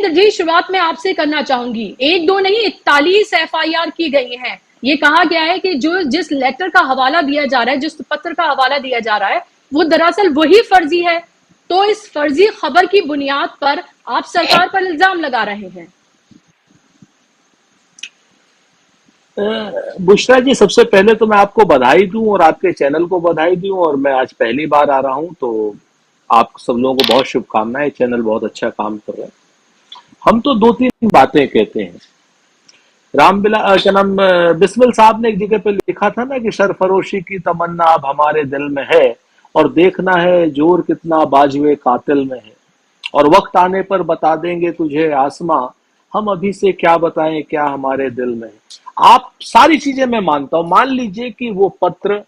जी, शुरुआत में आपसे करना चाहूंगी, एक दो नहीं 41 एफआईआर की गई हैं। ये कहा गया है कि जो जिस लेटर का हवाला दिया जा रहा है, जिस पत्र का हवाला दिया जा रहा है, वो दरअसल वही फर्जी है। तो इस फर्जी खबर की बुनियाद पर आप सरकार पर इल्जाम लगा रहे हैं। बुशरा जी, सबसे पहले तो मैं आपको बधाई दूं और आपके चैनल को बधाई दूं। और मैं आज पहली बार आ रहा हूं, तो आप सब लोगों को बहुत शुभकामनाएं। चैनल बहुत अच्छा काम कर रहा है। हम तो दो तीन बातें कहते हैं। क्या नाम, बिस्मिल साहब ने एक जगह पे लिखा था ना कि सरफरोशी की तमन्ना अब हमारे दिल में है, और देखना है जोर कितना बाजुए कातिल में है, और वक्त आने पर बता देंगे तुझे आसमां, हम अभी से क्या बताएं क्या हमारे दिल में है। आप सारी चीजें मैं मानता हूं। मान लीजिए कि वो पत्र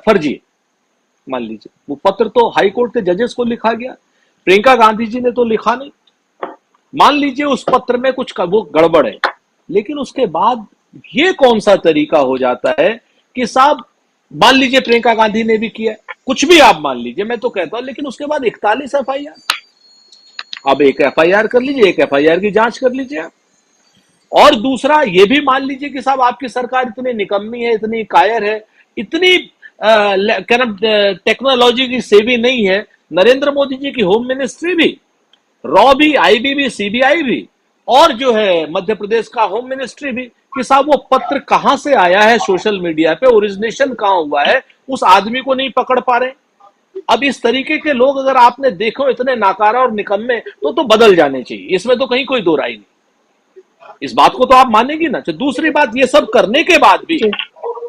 फर्जी है। मान लीजिए वो पत्र तो हाई कोर्ट के जजेस को लिखा गया, प्रियंका गांधी जी ने तो लिखा नहीं। मान लीजिए उस पत्र में कुछ वो गड़बड़ है, लेकिन उसके बाद ये कौन सा तरीका हो जाता है कि साहब, मान लीजिए प्रियंका गांधी ने भी किया, कुछ भी आप मान लीजिए, मैं तो कहता हूं, लेकिन उसके बाद 41 एफआईआर। अब एक एफआईआर कर लीजिए, एक एफआईआर की जांच कर लीजिए आप। और दूसरा ये भी मान लीजिए कि साहब आपकी सरकार इतनी निकम्मी है, इतनी कायर है, इतनी क्या नाम, टेक्नोलॉजी की सेवी नहीं है। नरेंद्र मोदी जी की होम मिनिस्ट्री भी, रॉ भी, आईबी भी, सीबीआई भी, और जो है मध्य प्रदेश का होम मिनिस्ट्री भी, कि साहब वो पत्र कहां से आया है, सोशल मीडिया पे ओरिजिनेशन कहां हुआ है, उस आदमी को नहीं पकड़ पा रहे। अब इस तरीके के लोग अगर आपने देखो इतने नाकारा और निकम्मे, तो बदल जाने चाहिए। इसमें तो कहीं कोई दो राय नहीं। इस बात को तो आप मानेंगी ना। तो दूसरी बात, ये सब करने के बाद भी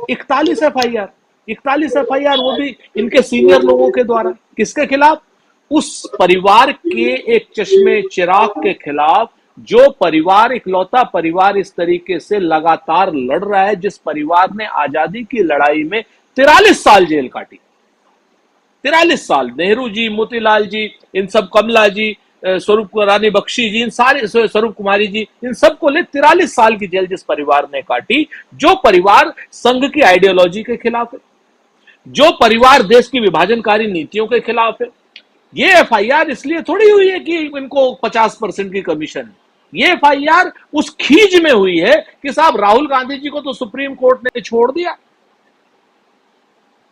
41 एफआईआर, 41 एफआईआर, वो भी इनके सीनियर लोगों के द्वारा। किसके खिलाफ? उस परिवार के एक चश्मे चिराग के खिलाफ, जो परिवार, इकलौता परिवार इस तरीके से लगातार लड़ रहा है, जिस परिवार ने आजादी की लड़ाई में 43 साल जेल काटी। 43 साल। नेहरू जी, मोतीलाल जी, इन सब, कमला जी, स्वरूप रानी बख्शी जी, इन सारे, स्वरूप कुमारी जी, इन सबको ले 43 साल की जेल जिस परिवार ने काटी, जो परिवार संघ की आइडियोलॉजी के खिलाफ है, जो परिवार देश की विभाजनकारी नीतियों के खिलाफ है। ये एफआईआर इसलिए थोड़ी हुई है कि इनको 50% की कमीशन है। ये एफआईआर उस खींच में हुई है कि साहब राहुल गांधी जी को तो सुप्रीम कोर्ट ने छोड़ दिया।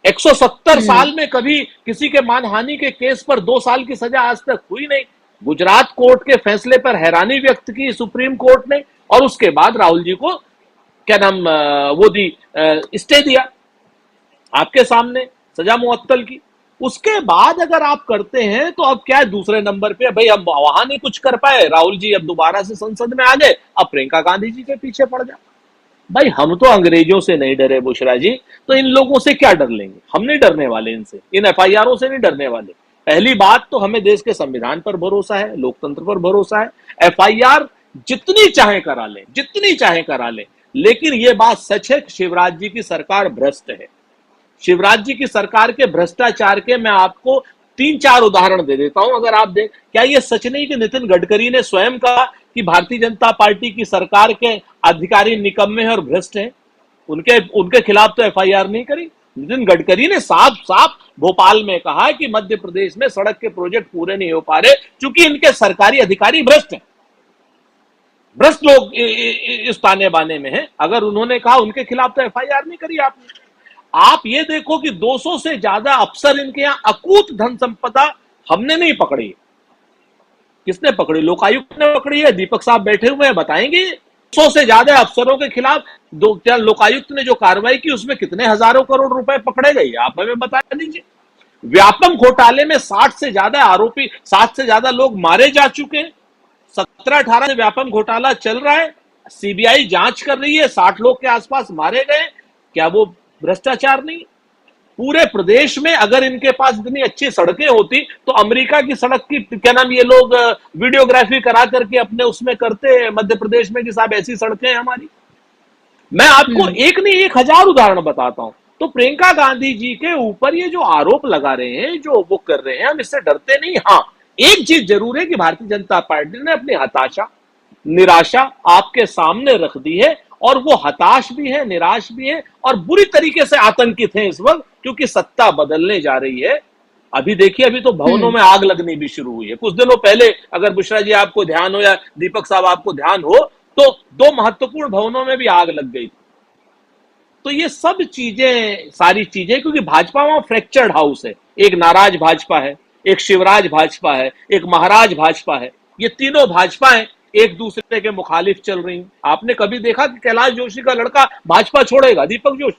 170 साल में कभी किसी के मानहानि के केस पर 2 साल की सजा आज तक हुई नहीं। गुजरात कोर्ट के फैसले पर हैरानी व्यक्त की सुप्रीम कोर्ट ने, और उसके बाद राहुल जी को क्या नाम, वो दी, स्टे दिया आपके सामने, सजा मुअत्तल की। उसके बाद अगर आप करते हैं तो अब क्या है, दूसरे नंबर पे भाई हम वहां नहीं कुछ कर पाए, राहुल जी अब दोबारा से संसद में आ गए, अब प्रियंका गांधी जी के पीछे पड़ जाए। भाई हम तो अंग्रेजों से नहीं डरे बुशरा जी, तो इन लोगों से क्या डर लेंगे? हम नहीं डरने वाले इनसे, इन एफआईआरों से नहीं डरने वाले। पहली बात तो हमें देश के संविधान पर भरोसा है, लोकतंत्र पर भरोसा है। एफआईआर जितनी चाहे करा ले, जितनी चाहे करा ले, लेकिन यह बात सच है कि शिवराज जी की सरकार भ्रष्ट है। शिवराज जी की सरकार के भ्रष्टाचार के मैं आपको 3-4 उदाहरण दे देता हूं। अगर आप देख, क्या यह सच नहीं कि नितिन गडकरी ने स्वयं कहा कि भारतीय जनता पार्टी की सरकार के अधिकारी निकम्मे हैं और भ्रष्ट हैं? उनके उनके खिलाफ तो एफआईआर नहीं करी। नितिन गडकरी ने साफ साफ भोपाल में कहा कि मध्य प्रदेश में सड़क के प्रोजेक्ट पूरे नहीं हो पा रहे क्योंकि इनके सरकारी अधिकारी भ्रष्ट हैं। भ्रष्ट लोग इस ताने बाने में हैं। अगर उन्होंने कहा, उनके खिलाफ तो एफआईआर नहीं करी आपने। आप ये देखो कि 200 से ज्यादा अफसर इनके यहां अकूत धन संपदा हमने नहीं पकड़ी। किसने पकड़ी? लोकायुक्त ने पकड़ी है। दीपक साहब बैठे हुए हैं, बताएंगे 200 से ज्यादा अफसरों के खिलाफ लोकायुक्त ने जो कार्रवाई की उसमें कितने हजारों करोड़ रुपए पकड़े गए, आप हमें बता दीजिए। व्यापम घोटाले में 60 से ज्यादा आरोपी, 60 से ज्यादा लोग मारे जा चुके हैं। 17-18 में व्यापम घोटाला चल रहा है, सीबीआई जांच कर रही है, 60 लोग के आसपास मारे गए। क्या वो भ्रष्टाचार नहीं? पूरे प्रदेश में अगर इनके पास इतनी अच्छी सड़कें होती तो अमेरिका की सड़क की क्या नाम, ये लोग वीडियोग्राफी करा करके अपने उसमें करते मध्य प्रदेश में कि साहब ऐसी सड़कें हैं हमारी। मैं आपको एक नहीं 1000 उदाहरण बताता हूं। तो प्रियंका गांधी जी के ऊपर ये जो आरोप लगा रहे हैं, जो वो कर रहे हैं, हम इससे डरते नहीं। हाँ, एक चीज जरूर है कि भारतीय जनता पार्टी ने अपनी हताशा, निराशा आपके सामने रख दी है, और वो हताश भी है, निराश भी है, और बुरी तरीके से आतंकित हैं इस वक्त, क्योंकि सत्ता बदलने जा रही है। अभी देखिए, अभी तो भवनों में आग लगनी भी शुरू हुई है। कुछ दिनों पहले, अगर बुशरा जी आपको ध्यान हो या दीपक साहब आपको ध्यान हो, तो दो महत्वपूर्ण भवनों में भी आग लग गई। तो ये सब चीजें, सारी चीजें, क्योंकि भाजपा वहां फ्रैक्चर्ड हाउस है। एक नाराज भाजपा है, एक शिवराज भाजपा है, एक महाराज भाजपा है। ये तीनों भाजपाएं एक दूसरे के मुखालिफ चल रही हैं। आपने कभी देखा कि कैलाश जोशी का लड़का भाजपा छोड़ेगा, दीपक जोशी?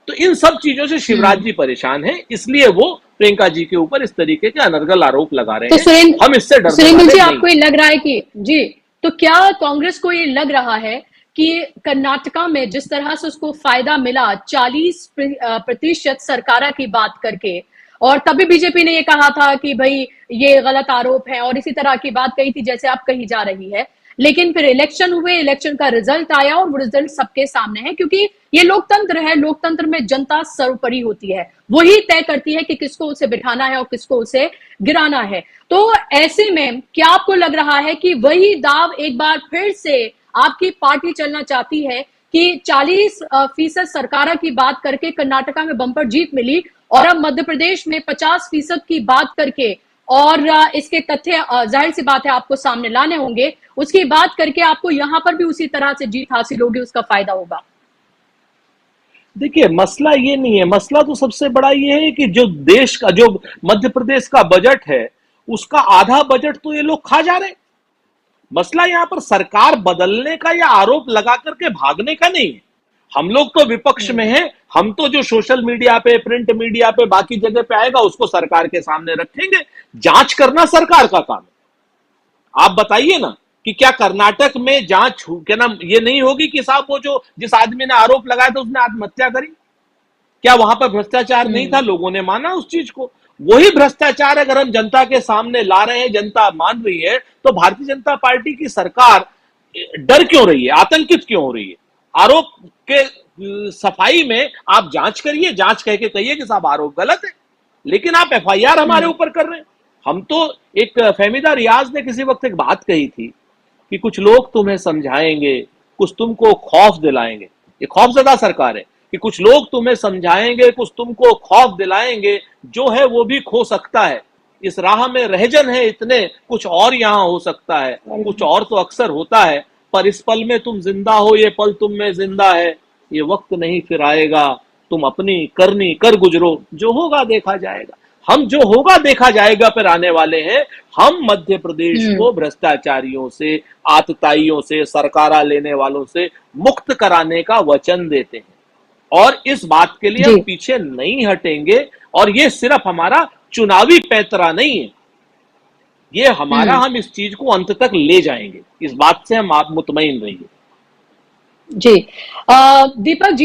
तो इन सब चीजों से शिवराज जी परेशान हैं, इसलिए वो प्रियंका जी के ऊपर इस तरीके के अनर्गल आरोप लगा रहे तो हैं। हम इससे डरने सुरेंद्र वाले जी, नहीं। आपको ये लग रहा है कि जी, तो क्या कांग्रेस को ये लग रहा है कि कर्नाटका में जिस तरह से उसको फायदा मिला 40% सरकारा की बात करके, और तभी बीजेपी ने ये कहा था कि भाई ये गलत आरोप है, और इसी तरह की बात कही थी जैसे आप कही जा रही है, लेकिन फिर इलेक्शन हुए, इलेक्शन का रिजल्ट आया और वो रिजल्ट सबके सामने है, क्योंकि ये लोकतंत्र है। लोकतंत्र में जनता सर्वोपरि होती है, वही तय करती है कि किसको उसे बिठाना है और किसको उसे गिराना है। तो ऐसे में क्या आपको लग रहा है कि वही दाव एक बार फिर से आपकी पार्टी चलना चाहती है कि 40% सरकारा की बात करके कर्नाटका में बंपर जीत मिली, और अब मध्य प्रदेश में 50% की बात करके, और इसके तथ्य जाहिर सी बात है आपको सामने लाने होंगे, उसकी बात करके आपको यहां पर भी उसी तरह से जीत हासिल होगी, उसका फायदा होगा? देखिए, मसला ये नहीं है। मसला तो सबसे बड़ा ये है कि जो देश का, जो मध्य प्रदेश का बजट है, उसका आधा बजट तो ये लोग खा जा रहे हैं। मसला यहां पर सरकार बदलने का या आरोप लगा करके भागने का नहीं है। हम लोग तो विपक्ष में हैं। हम तो जो सोशल मीडिया पे, प्रिंट मीडिया पे, बाकी जगह पे आएगा उसको सरकार के सामने रखेंगे। जांच करना सरकार का काम है। आप बताइए ना कि क्या कर्नाटक में जांच क्या नाम ये नहीं होगी कि साहब वो जो जिस आदमी ने आरोप लगाया था उसने आत्महत्या करी? क्या वहां पर भ्रष्टाचार नहीं था? लोगों ने माना उस चीज को। वही भ्रष्टाचार अगर हम जनता के सामने ला रहे हैं, जनता मान रही है, तो भारतीय जनता पार्टी की सरकार डर क्यों रही है, आतंकित क्यों हो रही है? आरोप के सफाई में आप जांच करिए, जांच कह के कहिए कि साहब आरोप गलत है, लेकिन आप एफआईआर हमारे ऊपर कर रहे हैं। हम तो, एक फहमीदा रियाज ने किसी वक्त एक बात कही थी कि कुछ लोग तुम्हें समझाएंगे, कुछ तुमको खौफ दिलाएंगे। ये खौफजदा सरकार है कि कुछ लोग तुम्हें समझाएंगे, कुछ तुमको खौफ दिलाएंगे, जो है वो भी खो सकता है। इस राह में रहजन है इतने, कुछ और यहां हो सकता है, कुछ और तो अक्सर होता है, पर इस पल में तुम जिंदा हो, ये पल तुम में जिंदा है, ये वक्त नहीं फिर आएगा, तुम अपनी करनी कर गुजरो, जो होगा देखा जाएगा। हम जो होगा देखा जाएगा पर आने वाले हैं। हम मध्य प्रदेश को भ्रष्टाचारियों से, आतताइयों से, सरकारा लेने वालों से मुक्त कराने का वचन देते हैं, और इस बात के लिए हम पीछे नहीं हटेंगे। और ये सिर्फ हमारा चुनावी पैंतरा नहीं है, ये हमारा, हम इस चीज को अंत तक ले जाएंगे। इस बात से हम आप मुतमईन रहिए। जी, दीपक जी,